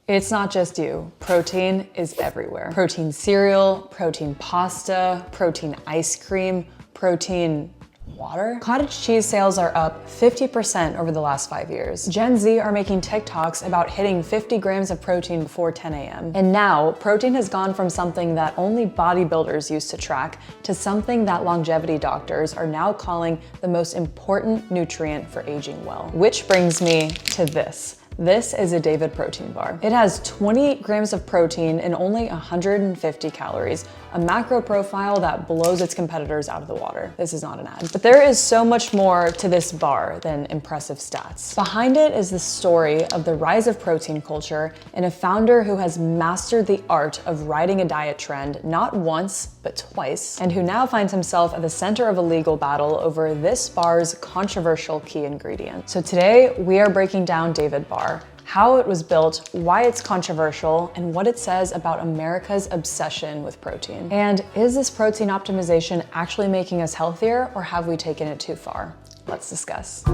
It's not just you. Protein is everywhere. Protein cereal, protein pasta, protein ice cream, protein water. Cottage cheese sales are up 50% over the last 5 years. Gen Z are making TikToks about hitting 50 grams of protein before 10 a.m. And now, protein has gone from something that only bodybuilders used to track to something that longevity doctors are now calling the most important nutrient for aging well. Which brings me to this. This is a David protein bar. It has 20 grams of protein and only 150 calories, a macro profile that blows its competitors out of the water. This is not an ad. But there is so much more to this bar than impressive stats. Behind it is the story of the rise of protein culture and a founder who has mastered the art of riding a diet trend not once, but twice, and who now finds himself at the center of a legal battle over this bar's controversial key ingredient. So today, we are breaking down David Bar, how it was built, why it's controversial, and what it says about America's obsession with protein. And is this protein optimization actually making us healthier, or have we taken it too far? Let's discuss.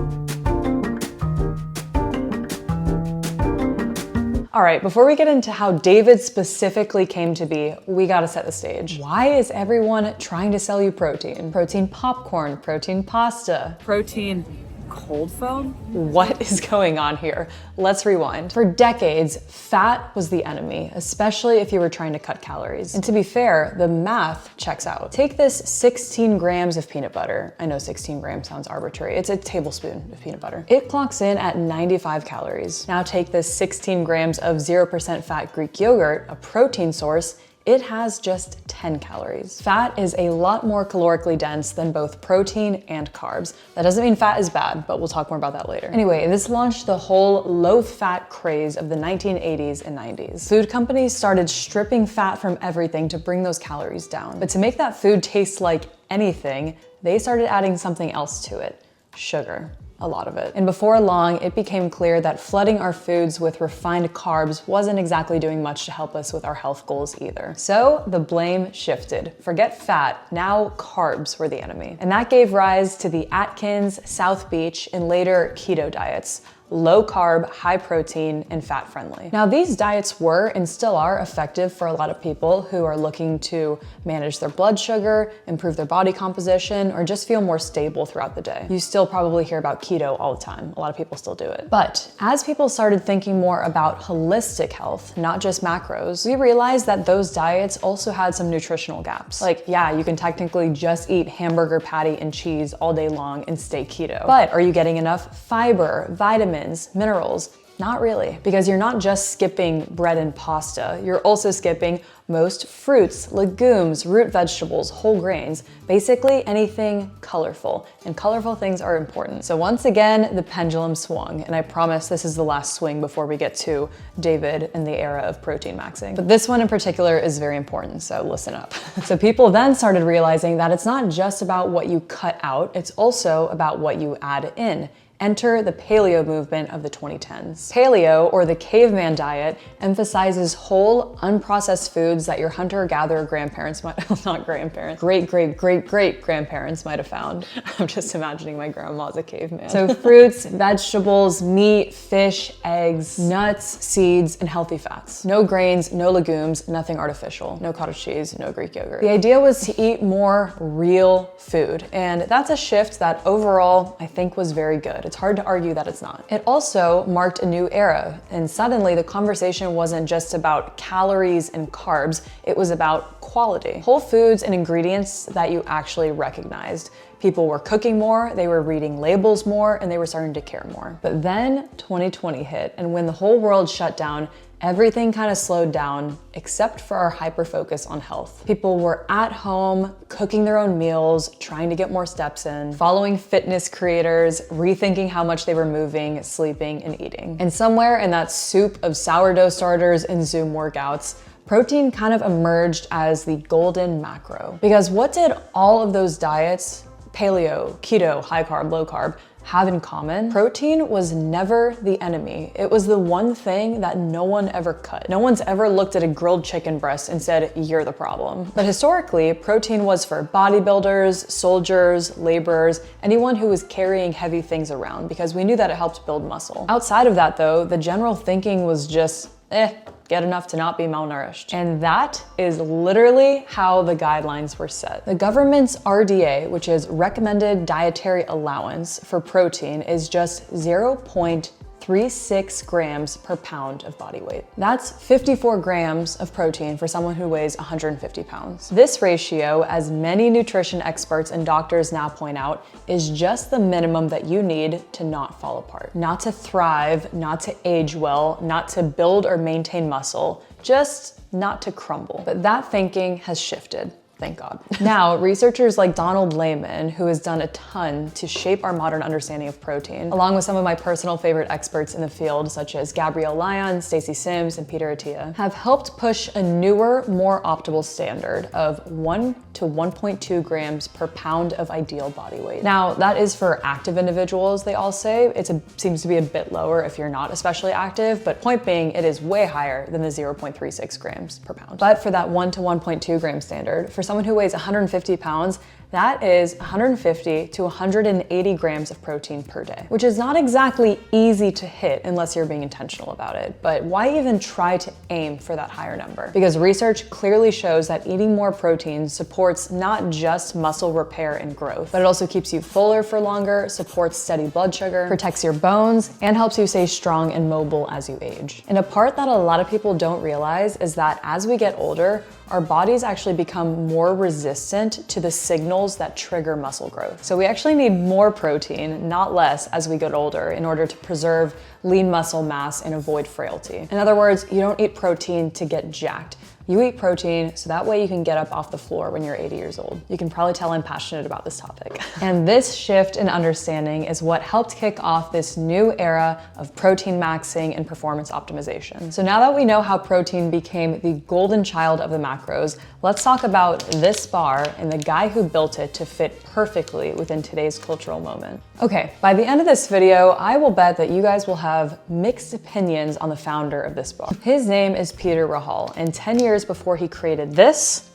All right, before we get into how David specifically came to be, we gotta set the stage. Why is everyone trying to sell you protein? Protein popcorn, protein pasta, protein cold foam? What is going on here? Let's rewind. For decades, fat was the enemy, especially if you were trying to cut calories. And to be fair, the math checks out. Take this 16 grams of peanut butter. I know 16 grams sounds arbitrary. It's a tablespoon of peanut butter. It clocks in at 95 calories. Now take this 16 grams of 0% fat Greek yogurt, a protein source. It has just 10 calories. Fat is a lot more calorically dense than both protein and carbs. That doesn't mean fat is bad, but we'll talk more about that later. Anyway, this launched the whole low-fat craze of the 1980s and 90s. Food companies started stripping fat from everything to bring those calories down. But to make that food taste like anything, they started adding something else to it: sugar. A lot of it. And before long, it became clear that flooding our foods with refined carbs wasn't exactly doing much to help us with our health goals either. So the blame shifted. Forget fat, now carbs were the enemy. And that gave rise to the Atkins, South Beach, and later keto diets. Low carb, high protein, and fat friendly. Now these diets were and still are effective for a lot of people who are looking to manage their blood sugar, improve their body composition, or just feel more stable throughout the day. You still probably hear about keto all the time. A lot of people still do it. But as people started thinking more about holistic health, not just macros, we realized that those diets also had some nutritional gaps. Like, yeah, you can technically just eat hamburger patty and cheese all day long and stay keto. But are you getting enough fiber, vitamins, minerals? Not really, because you're not just skipping bread and pasta, you're also skipping most fruits, legumes, root vegetables, whole grains, basically anything colorful. And colorful things are important. So once again, the pendulum swung, and I promise this is the last swing before we get to David and the era of protein maxing. But this one in particular is very important, so listen up. So people then started realizing that it's not just about what you cut out, it's also about what you add in. Enter the paleo movement of the 2010s. Paleo, or the caveman diet, emphasizes whole, unprocessed foods that your hunter-gatherer grandparents might, not grandparents, great-great-great-great-grandparents might have found. I'm just imagining my grandma's a caveman. So fruits, vegetables, meat, fish, eggs, nuts, seeds, and healthy fats. No grains, no legumes, nothing artificial. No cottage cheese, no Greek yogurt. The idea was to eat more real food, and that's a shift that overall I think was very good. It's hard to argue that it's not. It also marked a new era, and suddenly the conversation wasn't just about calories and carbs, it was about quality. Whole foods and ingredients that you actually recognized. People were cooking more, they were reading labels more, and they were starting to care more. But then 2020 hit, and when the whole world shut down, everything kind of slowed down, except for our hyper-focus on health. People were at home, cooking their own meals, trying to get more steps in, following fitness creators, rethinking how much they were moving, sleeping, and eating. And somewhere in that soup of sourdough starters and Zoom workouts, protein kind of emerged as the golden macro. Because what did all of those diets, paleo, keto, high carb, low carb, have in common? Protein was never the enemy. It was the one thing that no one ever cut. No one's ever looked at a grilled chicken breast and said, you're the problem. But historically, protein was for bodybuilders, soldiers, laborers, anyone who was carrying heavy things around, because we knew that it helped build muscle. Outside of that though, the general thinking was just get enough to not be malnourished. And that is literally how the guidelines were set. The government's RDA, which is recommended dietary allowance for protein, is just 0.36 grams per pound of body weight. That's 54 grams of protein for someone who weighs 150 pounds. This ratio, as many nutrition experts and doctors now point out, is just the minimum that you need to not fall apart. Not to thrive, not to age well, not to build or maintain muscle, just not to crumble. But that thinking has shifted. Thank God. Now, researchers like Donald Layman, who has done a ton to shape our modern understanding of protein, along with some of my personal favorite experts in the field, such as Gabrielle Lyon, Stacey Sims, and Peter Attia, have helped push a newer, more optimal standard of 1 to 1.2 grams per pound of ideal body weight. Now, that is for active individuals, they all say. Seems to be a bit lower if you're not especially active, but point being, it is way higher than the 0.36 grams per pound. But for that 1 to 1.2 gram standard, for someone who weighs 150 pounds, that is 150 to 180 grams of protein per day, which is not exactly easy to hit unless you're being intentional about it. But why even try to aim for that higher number? Because research clearly shows that eating more protein supports not just muscle repair and growth, but it also keeps you fuller for longer, supports steady blood sugar, protects your bones, and helps you stay strong and mobile as you age. And a part that a lot of people don't realize is that as we get older, our bodies actually become more resistant to the signals that trigger muscle growth. So we actually need more protein, not less, as we get older in order to preserve lean muscle mass and avoid frailty. In other words, you don't eat protein to get jacked. You eat protein so that way you can get up off the floor when you're 80 years old. You can probably tell I'm passionate about this topic. And this shift in understanding is what helped kick off this new era of protein maxing and performance optimization. So now that we know how protein became the golden child of the macros, let's talk about this bar and the guy who built it to fit perfectly within today's cultural moment. Okay, by the end of this video, I will bet that you guys will have mixed opinions on the founder of this bar. His name is Peter Rahal, and 10 years before he created this,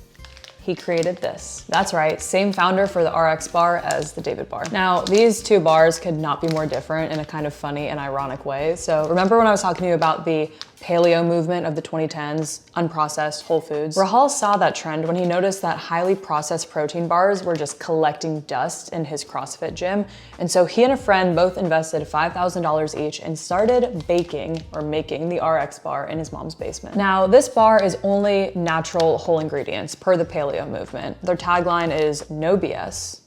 he created this. That's right, same founder for the rxbar as the David bar. Now, these two bars could not be more different in a kind of funny and ironic way. So remember when I was talking to you about the paleo movement of the 2010s, unprocessed whole foods? Rahal saw that trend when he noticed that highly processed protein bars were just collecting dust in his CrossFit gym. And so he and a friend both invested $5,000 each and started baking or making the RX bar in his mom's basement. Now, this bar is only natural whole ingredients per the paleo movement. Their tagline is no BS.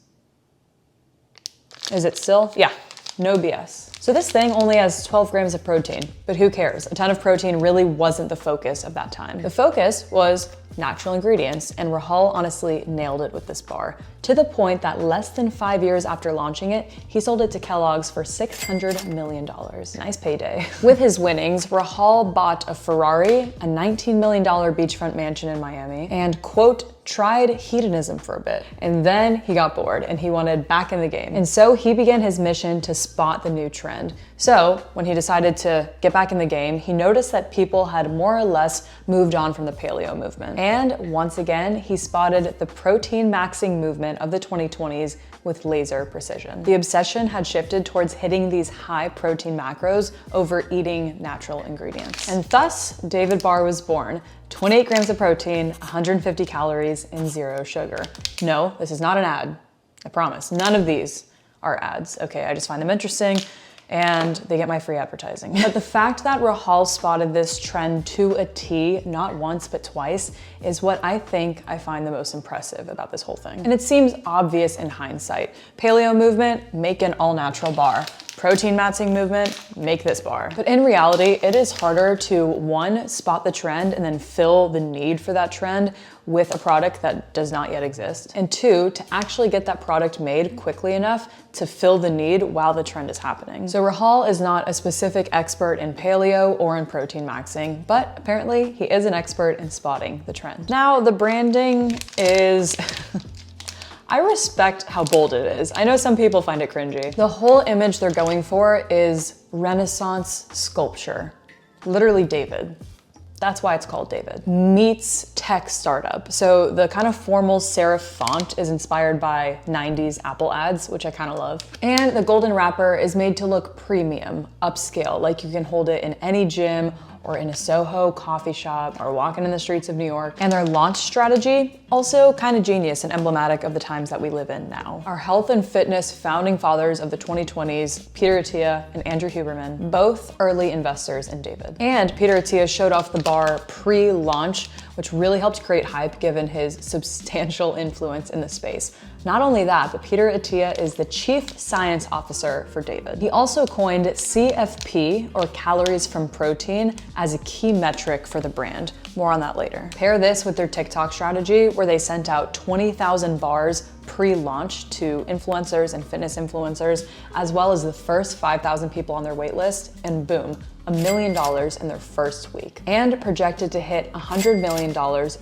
Is it still? Yeah, no BS. So this thing only has 12 grams of protein, but who cares? A ton of protein really wasn't the focus of that time. The focus was natural ingredients, and Rahal honestly nailed it with this bar, to the point that less than 5 years after launching it, he sold it to Kellogg's for $600 million. Nice payday. With his winnings, Rahal bought a Ferrari, a $19 million beachfront mansion in Miami, and quote, tried hedonism for a bit. And then he got bored and he wanted back in the game. And so he began his mission to spot the new trend. So when he decided to get back in the game, he noticed that people had more or less moved on from the paleo movement. And once again, he spotted the protein maxing movement of the 2020s with laser precision. The obsession had shifted towards hitting these high protein macros over eating natural ingredients. And thus, David Bar was born. 28 grams of protein, 150 calories, and 0 sugar. No, this is not an ad. I promise. None of these are ads. Okay, I just find them interesting and they get my free advertising. But the fact that Rahal spotted this trend to a T, not once but twice, is what I find the most impressive about this whole thing. And it seems obvious in hindsight. Paleo movement, make an all-natural bar. Protein maxing movement, make this bar. But in reality, it is harder to, one, spot the trend and then fill the need for that trend with a product that does not yet exist. And two, to actually get that product made quickly enough to fill the need while the trend is happening. So Rahal is not a specific expert in paleo or in protein maxing, but apparently he is an expert in spotting the trend. Now, the branding is I respect how bold it is. I know some people find it cringy. The whole image they're going for is Renaissance sculpture. Literally David. That's why it's called David. Meets tech startup. So the kind of formal serif font is inspired by 90s Apple ads, which I kind of love. And the golden wrapper is made to look premium, upscale, like you can hold it in any gym or in a Soho coffee shop or walking in the streets of New York. And their launch strategy, also kind of genius and emblematic of the times that we live in now. Our health and fitness founding fathers of the 2020s, Peter Attia and Andrew Huberman, both early investors in David. And Peter Attia showed off the bar pre-launch, which really helped create hype given his substantial influence in the space. Not only that, but Peter Attia is the chief science officer for David. He also coined CFP, or calories from protein, as a key metric for the brand. More on that later. Pair this with their TikTok strategy, where they sent out 20,000 bars pre-launch to influencers and fitness influencers, as well as the first 5,000 people on their wait list, and boom, $1 million in their first week, and projected to hit $100 million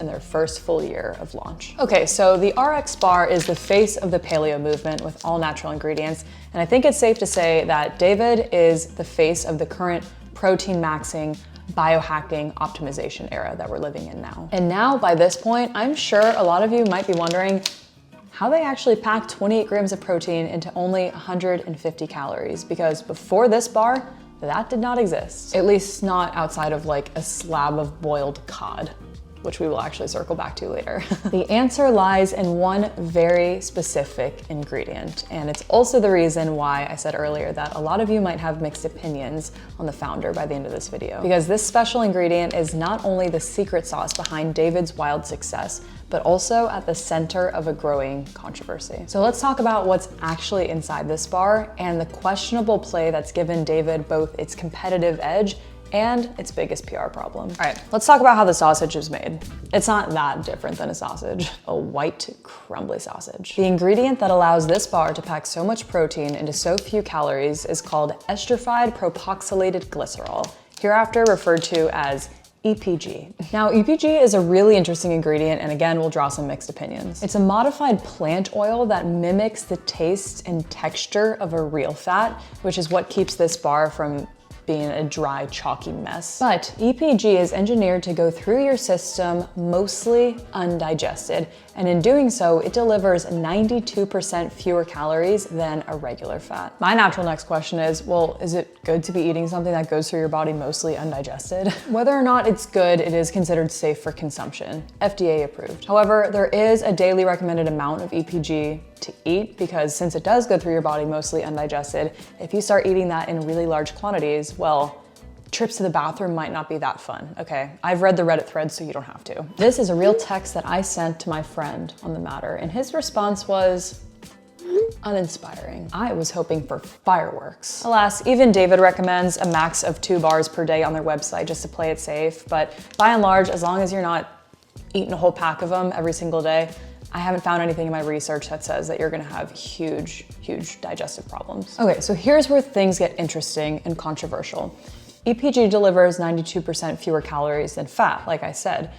in their first full year of launch. Okay, so the rxbar is the face of the paleo movement with all natural ingredients, and I think it's safe to say that David is the face of the current protein maxing, biohacking optimization era that we're living in now. And now, by this point, I'm sure a lot of you might be wondering how they actually pack 28 grams of protein into only 150 calories, because before this bar, that did not exist. At least not outside of like a slab of boiled cod, which we will actually circle back to later. The answer lies in one very specific ingredient, and it's also the reason why I said earlier that a lot of you might have mixed opinions on the founder by the end of this video. Because this special ingredient is not only the secret sauce behind David's wild success, but also at the center of a growing controversy. So let's talk about what's actually inside this bar and the questionable play that's given David both its competitive edge and its biggest PR problem. All right, let's talk about how the sausage is made. It's not that different than a sausage, a white, crumbly sausage. The ingredient that allows this bar to pack so much protein into so few calories is called esterified propoxylated glycerol, hereafter referred to as epogee. Now, epogee is a really interesting ingredient, and again, we'll draw some mixed opinions. It's a modified plant oil that mimics the taste and texture of a real fat, which is what keeps this bar from being a dry, chalky mess. But epogee is engineered to go through your system mostly undigested, and in doing so, it delivers 92% fewer calories than a regular fat. My natural next question is, well, is it good to be eating something that goes through your body mostly undigested? Whether or not it's good, it is considered safe for consumption, FDA approved. However, there is a daily recommended amount of epogee to eat, because since it does go through your body mostly undigested, if you start eating that in really large quantities, well, trips to the bathroom might not be that fun, okay? I've read the Reddit thread, so you don't have to. This is a real text that I sent to my friend on the matter, and his response was uninspiring. I was hoping for fireworks. Alas, even David recommends a max of 2 bars per day on their website just to play it safe, but by and large, as long as you're not eating a whole pack of them every single day, I haven't found anything in my research that says that you're gonna have huge digestive problems. Okay, so here's where things get interesting and controversial. epogee delivers 92% fewer calories than fat, like I said.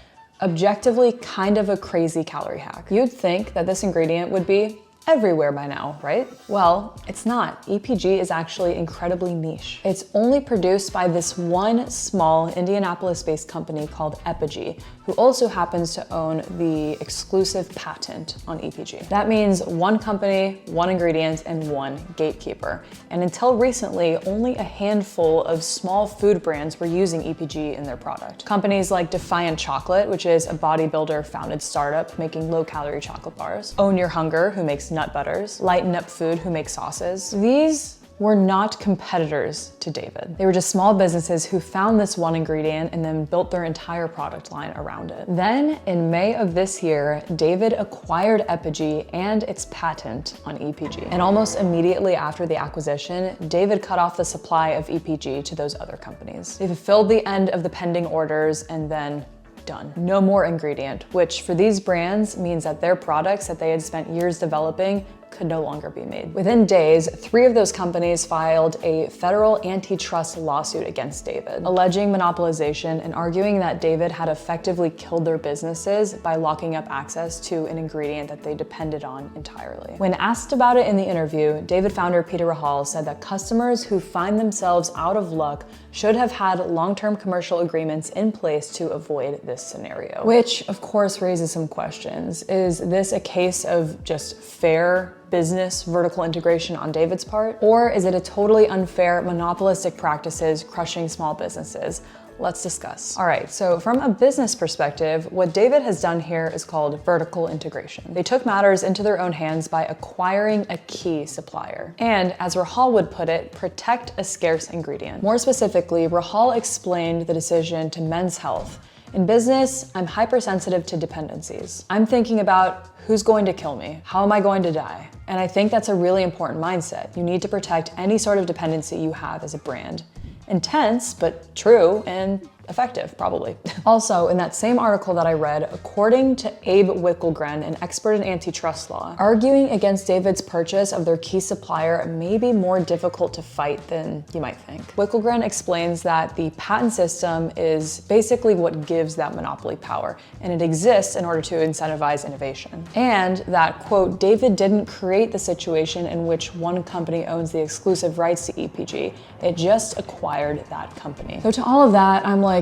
Objectively, kind of a crazy calorie hack. You'd think that this ingredient would be everywhere by now, right? Well, it's not. epogee is actually incredibly niche. It's only produced by this one small Indianapolis-based company called Epogee, who also happens to own the exclusive patent on epogee. That means one company, one ingredient, and one gatekeeper. And until recently, only a handful of small food brands were using epogee in their product. Companies like Defiant Chocolate, which is a bodybuilder-founded startup making low-calorie chocolate bars, Own Your Hunger, who makes nut butters, Lighten Up Food, who makes sauces. These were not competitors to David. They were just small businesses who found this one ingredient and then built their entire product line around it. Then, in May of this year, David acquired Epogee and its patent on epogee. And almost immediately after the acquisition, David cut off the supply of epogee to those other companies. They fulfilled the end of the pending orders and then done. No more ingredient, which for these brands means that their products that they had spent years developing could no longer be made. Within days, 3 of those companies filed a federal antitrust lawsuit against David, alleging monopolization and arguing that David had effectively killed their businesses by locking up access to an ingredient that they depended on entirely. When asked about it in the interview, David founder Peter Rahal said that customers who find themselves out of luck should have had long-term commercial agreements in place to avoid this scenario. Which, of course, raises some questions. Is this a case of just fair business vertical integration on David's part? Or is it a totally unfair monopolistic practices crushing small businesses? Let's discuss. All right, so from a business perspective, what David has done here is called vertical integration. They took matters into their own hands by acquiring a key supplier. And as Rahal would put it, protect a scarce ingredient. More specifically, Rahal explained the decision to Men's Health. In business, I'm hypersensitive to dependencies. I'm thinking about who's going to kill me? How am I going to die? And I think that's a really important mindset. You need to protect any sort of dependency you have as a brand. Intense, but true and effective, probably. Also, in that same article that I read, according to Abe Wickelgren, an expert in antitrust law, arguing against David's purchase of their key supplier may be more difficult to fight than you might think. Wickelgren explains that the patent system is basically what gives that monopoly power, and it exists in order to incentivize innovation. And that, quote, David didn't create the situation in which one company owns the exclusive rights to EPG, it just acquired that company. So to all of that, I'm like,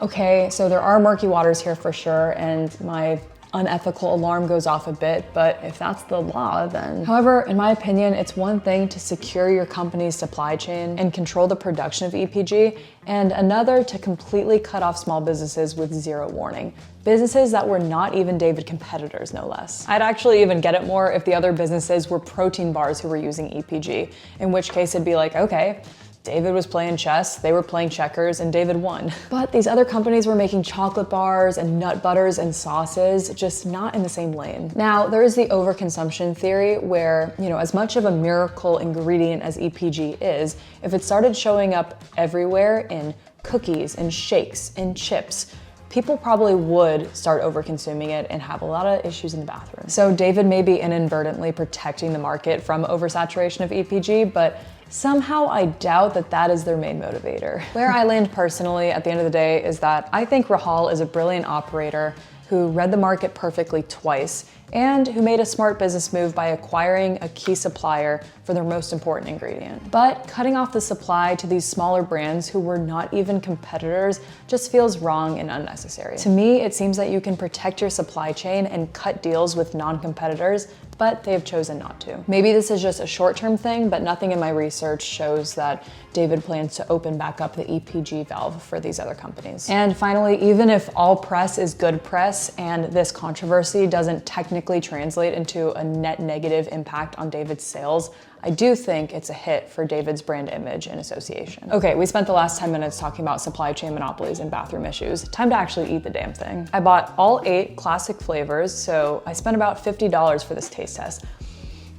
okay, so there are murky waters here for sure, and my unethical alarm goes off a bit, but if that's the law, then. However, in my opinion, it's one thing to secure your company's supply chain and control the production of EPG, and another to completely cut off small businesses with zero warning. Businesses that were not even David competitors, no less. I'd actually even get it more if the other businesses were protein bars who were using EPG, in which case it'd be like, okay, David was playing chess, they were playing checkers, and David won. But these other companies were making chocolate bars and nut butters and sauces, just not in the same lane. Now, there is the overconsumption theory where, as much of a miracle ingredient as EPG is, if it started showing up everywhere in cookies and shakes and chips, people probably would start over-consuming it and have a lot of issues in the bathroom. So David may be inadvertently protecting the market from oversaturation of EPG, but somehow I doubt that that is their main motivator. Where I land personally at the end of the day is that I think Rahal is a brilliant operator who read the market perfectly twice and who made a smart business move by acquiring a key supplier for their most important ingredient. But cutting off the supply to these smaller brands who were not even competitors just feels wrong and unnecessary. To me, it seems that you can protect your supply chain and cut deals with non-competitors, but they have chosen not to. Maybe this is just a short-term thing, but nothing in my research shows that David plans to open back up the EPG valve for these other companies. And finally, even if all press is good press and this controversy doesn't technically translate into a net negative impact on David's sales, I do think it's a hit for David's brand image and association. Okay, we spent the last 10 minutes talking about supply chain monopolies and bathroom issues. Time to actually eat the damn thing. I bought all 8 classic flavors, so I spent about $50 for this taste test.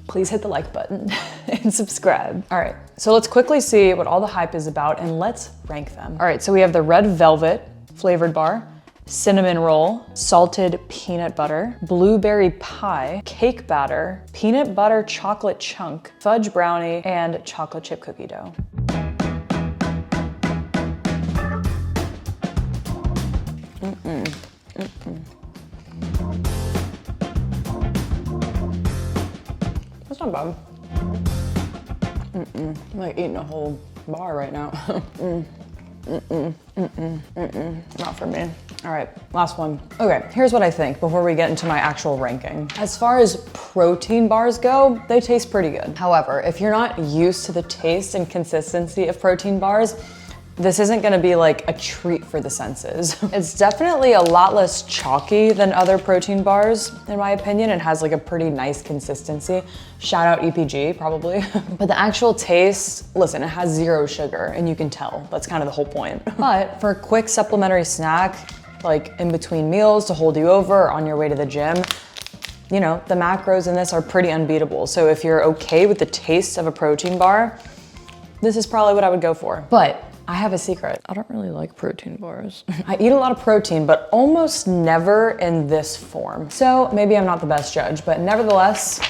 Please hit the like button and subscribe. All right, so let's quickly see what all the hype is about and let's rank them. All right, so we have the red velvet flavored bar, cinnamon roll, salted peanut butter, blueberry pie, cake batter, peanut butter chocolate chunk, fudge brownie, and chocolate chip cookie dough. That's not bad. I'm like eating a whole bar right now. Not for me. All right, last one. Okay, here's what I think before we get into my actual ranking. As far as protein bars go, they taste pretty good. However, if you're not used to the taste and consistency of protein bars, this isn't gonna be like a treat for the senses. It's definitely a lot less chalky than other protein bars, in my opinion. It has like a pretty nice consistency. Shout out EPG, probably. But the actual taste, listen, it has 0 sugar and you can tell. That's kind of the whole point. But for a quick supplementary snack, like in between meals to hold you over or on your way to the gym, the macros in this are pretty unbeatable. So if you're okay with the taste of a protein bar, this is probably what I would go for. But I have a secret. I don't really like protein bars. I eat a lot of protein, but almost never in this form. So maybe I'm not the best judge, but nevertheless,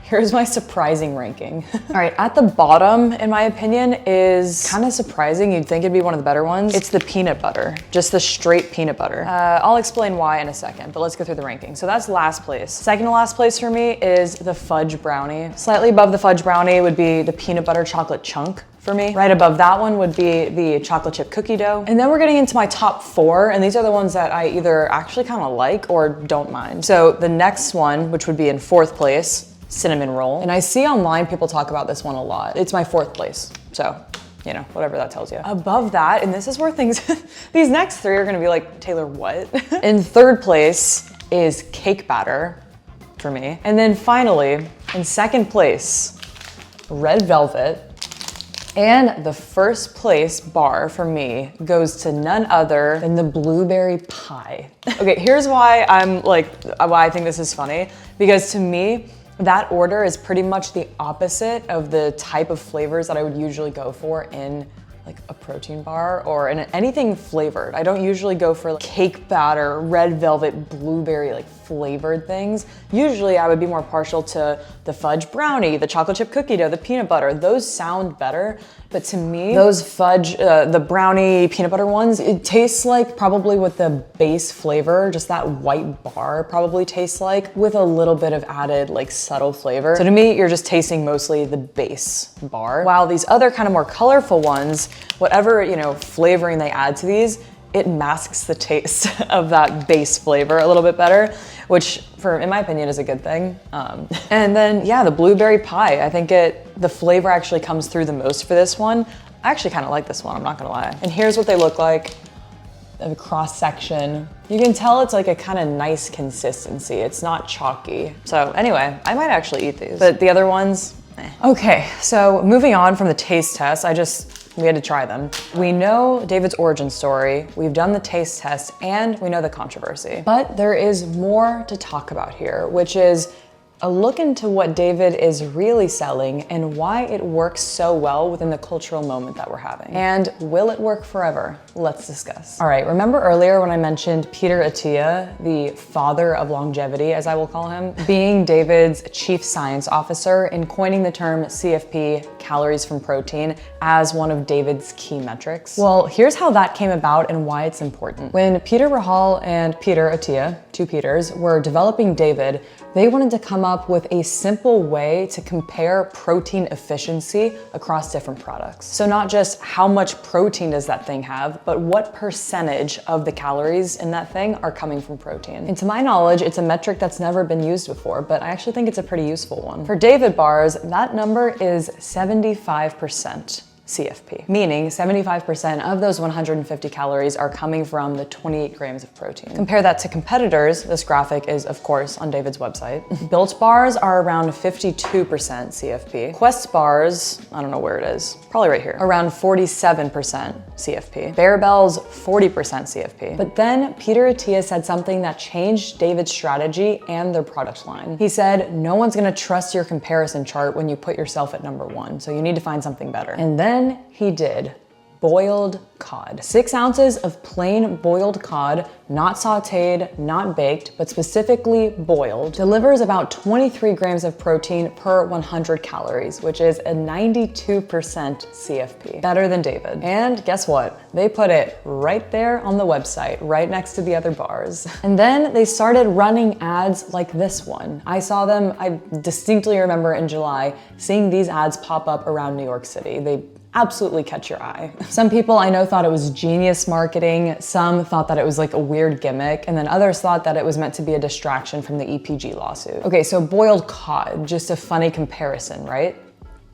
here's my surprising ranking. All right, at the bottom, in my opinion, is kind of surprising. You'd think it'd be one of the better ones. It's the peanut butter, just the straight peanut butter. I'll explain why in a second, but let's go through the ranking. So that's last place. Second to last place for me is the fudge brownie. Slightly above the fudge brownie would be the peanut butter chocolate chunk for me. Right above that one would be the chocolate chip cookie dough. And then we're getting into my top 4, and these are the ones that I either actually kind of like or don't mind. So the next one, which would be in 4th place, cinnamon roll. And I see online people talk about this one a lot. It's my 4th place, so You know, whatever that tells you. Above that, and this is where things, these next three are gonna be like, Taylor, what? In third place is cake batter for me. And then finally, in second place, red velvet. And the first place bar for me goes to none other than the blueberry pie. Okay, here's why why I think this is funny. Because to me, that order is pretty much the opposite of the type of flavors that I would usually go for in like a protein bar or in anything flavored. I don't usually go for like cake batter, red velvet, blueberry, like flavored things. Usually I would be more partial to the fudge brownie, the chocolate chip cookie dough, the peanut butter. Those sound better. But to me, those fudge, the brownie peanut butter ones, it tastes like probably what the base flavor, just that white bar probably tastes like, with a little bit of added like subtle flavor. So to me, you're just tasting mostly the base bar. While these other kind of more colorful ones, whatever, you know, flavoring they add to these, it masks the taste of that base flavor a little bit better, which in my opinion is a good thing. And then yeah, the blueberry pie, I think the flavor actually comes through the most for this one. I actually kind of like this one, I'm not gonna lie. And here's what they look like, the cross section. You can tell it's like a kind of nice consistency. It's not chalky. So anyway, I might actually eat these, but the other ones, eh. Okay, so moving on from the taste test, we had to try them. We know David's origin story, we've done the taste test, and we know the controversy. But there is more to talk about here, which is a look into what David is really selling and why it works so well within the cultural moment that we're having. And will it work forever? Let's discuss. All right, remember earlier when I mentioned Peter Attia, the father of longevity, as I will call him, being David's chief science officer and coining the term CFP, calories from protein, as one of David's key metrics? Well, here's how that came about and why it's important. When Peter Rahal and Peter Attia, two Peters, were developing David, they wanted to come up with a simple way to compare protein efficiency across different products. So not just how much protein does that thing have, but what percentage of the calories in that thing are coming from protein. And to my knowledge, it's a metric that's never been used before, but I actually think it's a pretty useful one. For David bars, that number is 75%. CFP, meaning 75% of those 150 calories are coming from the 28 grams of protein. Compare that to competitors. This graphic is, of course, on David's website. Built bars are around 52% CFP. Quest bars, I don't know where it is, probably right here, around 47% CFP. Bearbell's 40% CFP. But then Peter Attia said something that changed David's strategy and their product line. He said, no one's gonna trust your comparison chart when you put yourself at number one, so you need to find something better. And then he did boiled cod. 6 ounces of plain boiled cod, not sauteed, not baked, but specifically boiled, delivers about 23 grams of protein per 100 calories, which is a 92% CFP. Better than David. And guess what? They put it right there on the website, right next to the other bars. And then they started running ads like this one. I saw them, I distinctly remember in July, seeing these ads pop up around New York City. They absolutely catch your eye. Some people I know thought it was genius marketing, some thought that it was like a weird gimmick, and then others thought that it was meant to be a distraction from the epogee lawsuit. Okay, so boiled cod, just a funny comparison, right?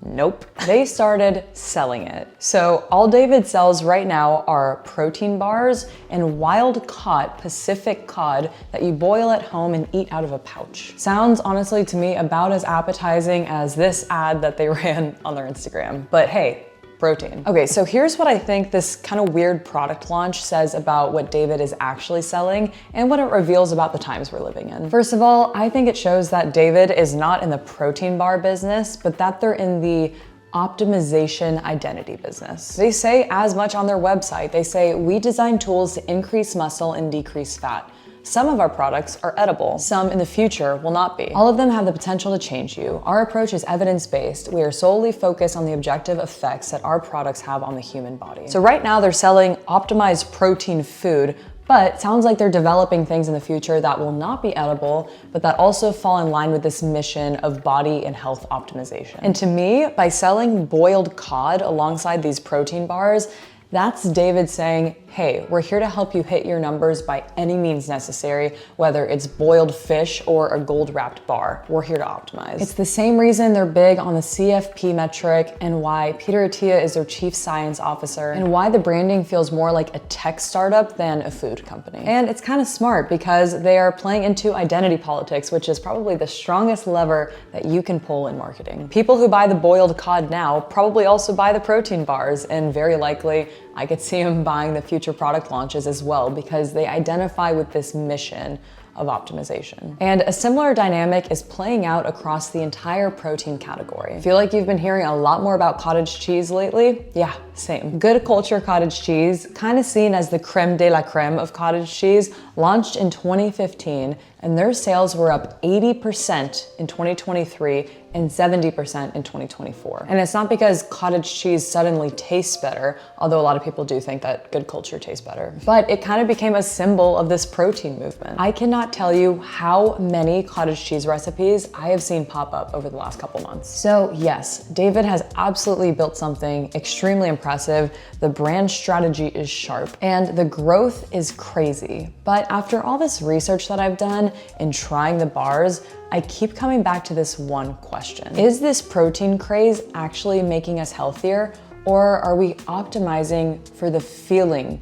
Nope. They started selling it. So all David sells right now are protein bars and wild caught Pacific cod that you boil at home and eat out of a pouch. Sounds honestly to me about as appetizing as this ad that they ran on their Instagram. But hey, protein. Okay, so here's what I think this kind of weird product launch says about what David is actually selling and what it reveals about the times we're living in. First of all, I think it shows that David is not in the protein bar business, but that they're in the optimization identity business. They say as much on their website. They say, we design tools to increase muscle and decrease fat. Some of our products are edible, some in the future will not be. All of them have the potential to change you. Our approach is evidence-based. We are solely focused on the objective effects that our products have on the human body. So right now they're selling optimized protein food, but sounds like they're developing things in the future that will not be edible, but that also fall in line with this mission of body and health optimization. And to me, by selling boiled cod alongside these protein bars, that's David saying, hey, we're here to help you hit your numbers by any means necessary, whether it's boiled fish or a gold-wrapped bar. We're here to optimize. It's the same reason they're big on the CFP metric and why Peter Attia is their chief science officer and why the branding feels more like a tech startup than a food company. And it's kind of smart because they are playing into identity politics, which is probably the strongest lever that you can pull in marketing. People who buy the boiled cod now probably also buy the protein bars, and very likely I could see them buying the future product launches as well because they identify with this mission of optimization. And a similar dynamic is playing out across the entire protein category. Feel like you've been hearing a lot more about cottage cheese lately? Yeah, same. Good Culture cottage cheese, kind of seen as the creme de la creme of cottage cheese, launched in 2015, and their sales were up 80% in 2023 and 70% in 2024. And it's not because cottage cheese suddenly tastes better, although a lot of people do think that Good Culture tastes better, but it kind of became a symbol of this protein movement. I cannot tell you how many cottage cheese recipes I have seen pop up over the last couple months. So yes, David has absolutely built something extremely impressive. The brand strategy is sharp and the growth is crazy. But after all this research that I've done in trying the bars, I keep coming back to this one question. Is this protein craze actually making us healthier, or are we optimizing for the feeling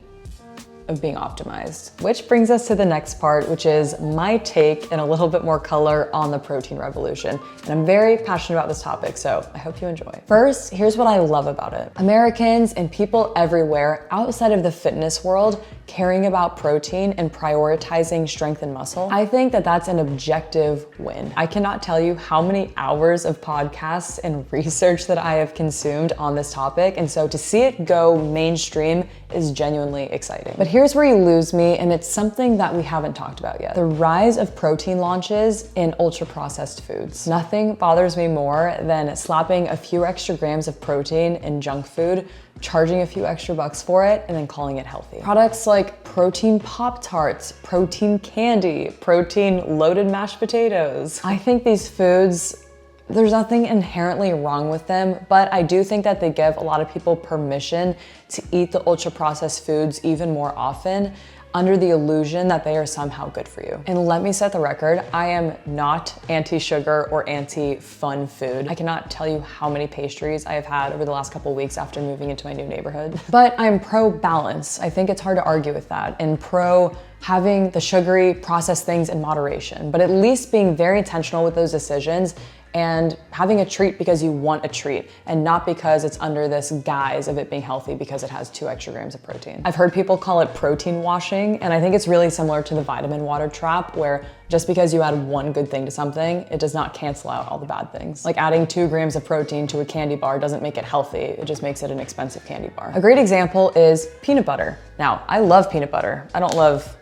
of being optimized? Which brings us to the next part, which is my take and a little bit more color on the protein revolution. And I'm very passionate about this topic, so I hope you enjoy. First, here's what I love about it. Americans and people everywhere outside of the fitness world caring about protein and prioritizing strength and muscle. I think that that's an objective win. I cannot tell you how many hours of podcasts and research that I have consumed on this topic. And so to see it go mainstream is genuinely exciting. But here's where you lose me, and it's something that we haven't talked about yet. The rise of protein launches in ultra-processed foods. Nothing bothers me more than slapping a few extra grams of protein in junk food, charging a few extra bucks for it, and then calling it healthy. Products like protein Pop-Tarts, protein candy, protein loaded mashed potatoes. I think these foods, there's nothing inherently wrong with them, but I do think that they give a lot of people permission to eat the ultra-processed foods even more often under the illusion that they are somehow good for you. And let me set the record, I am not anti-sugar or anti-fun food. I cannot tell you how many pastries I have had over the last couple of weeks after moving into my new neighborhood. But I'm pro-balance. I think it's hard to argue with that, and pro having the sugary processed things in moderation, but at least being very intentional with those decisions and having a treat because you want a treat and not because it's under this guise of it being healthy because it has 2 extra grams of protein. I've heard people call it protein washing, and I think it's really similar to the vitamin water trap, where just because you add one good thing to something, it does not cancel out all the bad things. Like adding 2 grams of protein to a candy bar doesn't make it healthy, it just makes it an expensive candy bar. A great example is peanut butter. Now, I love peanut butter. I don't love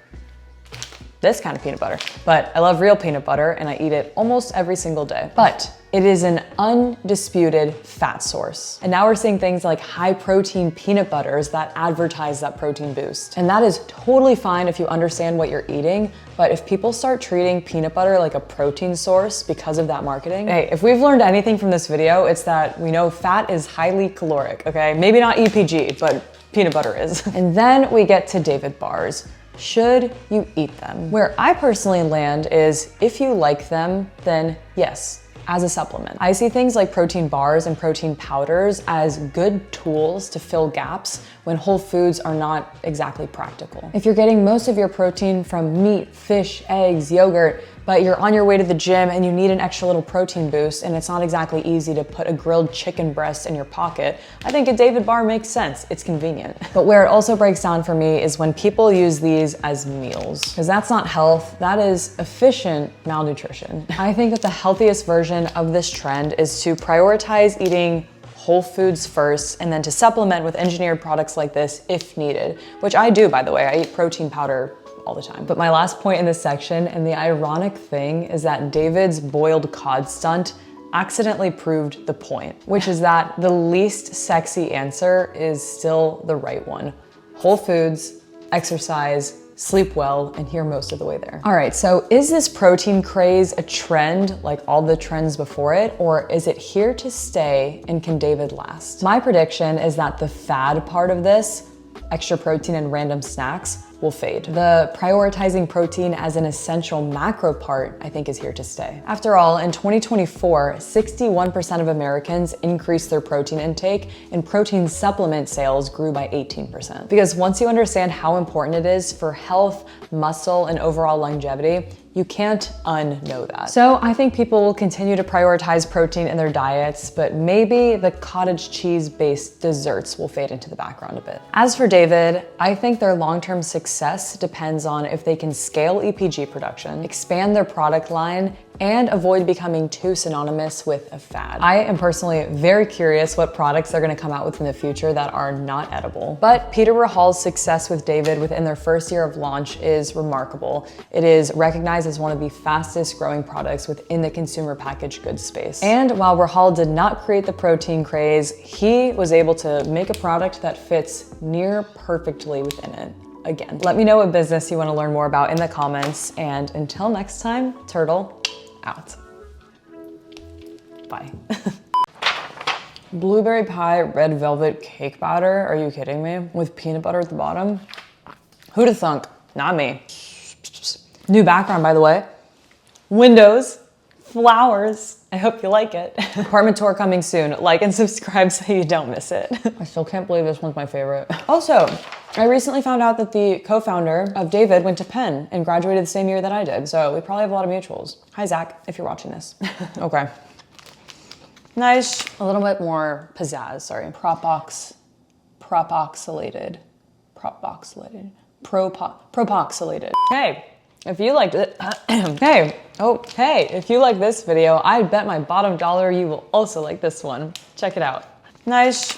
this kind of peanut butter, but I love real peanut butter and I eat it almost every single day. But it is an undisputed fat source. And now we're seeing things like high protein peanut butters that advertise that protein boost. And that is totally fine if you understand what you're eating, but if people start treating peanut butter like a protein source because of that marketing, hey, if we've learned anything from this video, it's that we know fat is highly caloric, okay? Maybe not EPG, but peanut butter is. And then we get to David bars. Should you eat them? Where I personally land is if you like them, then yes, as a supplement. I see things like protein bars and protein powders as good tools to fill gaps when whole foods are not exactly practical. If you're getting most of your protein from meat, fish, eggs, yogurt, but you're on your way to the gym and you need an extra little protein boost and it's not exactly easy to put a grilled chicken breast in your pocket, I think a David bar makes sense. It's convenient. But where it also breaks down for me is when people use these as meals, because that's not health, that is efficient malnutrition. I think that the healthiest version of this trend is to prioritize eating whole foods first and then to supplement with engineered products like this if needed, which I do, by the way. I eat protein powder all the time. But my last point in this section, and the ironic thing, is that David's boiled cod stunt accidentally proved the point, which is that the least sexy answer is still the right one. Whole foods, exercise, sleep well, and you're most of the way there. All right, so is this protein craze a trend like all the trends before it, or is it here to stay and can David last? My prediction is that the fad part of this extra protein in random snacks will fade. The prioritizing protein as an essential macro part, I think, is here to stay. After all, in 2024, 61% of Americans increased their protein intake, and protein supplement sales grew by 18%. Because once you understand how important it is for health, muscle, and overall longevity, you can't unknow that. So I think people will continue to prioritize protein in their diets, but maybe the cottage cheese-based desserts will fade into the background a bit. As for David, I think their long-term success depends on if they can scale epg production, expand their product line, and avoid becoming too synonymous with a fad. I am personally very curious what products they're gonna come out with in the future that are not edible. But Peter Rahal's success with David within their first year of launch is remarkable. It is recognized as one of the fastest growing products within the consumer packaged goods space. And while Rahal did not create the protein craze, he was able to make a product that fits near perfectly within it. Again, let me know what business you want to learn more about in the comments. And until next time, Turtle out. Bye. Blueberry pie, red velvet cake batter. Are you kidding me? With peanut butter at the bottom? Who'd have thunk? Not me. New background, by the way. Windows, flowers. I hope you like it. Apartment tour coming soon. Like and subscribe so you don't miss it. I still can't believe this one's my favorite. Also, I recently found out that the co-founder of David went to Penn and graduated the same year that I did. So we probably have a lot of mutuals. Hi, Zach, if you're watching this. Okay. Nice. A little bit more pizzazz, sorry. Propoxylated. Propoxylated. Hey. If you liked it, if you like this video, I bet my bottom dollar you will also like this one. Check it out. Nice.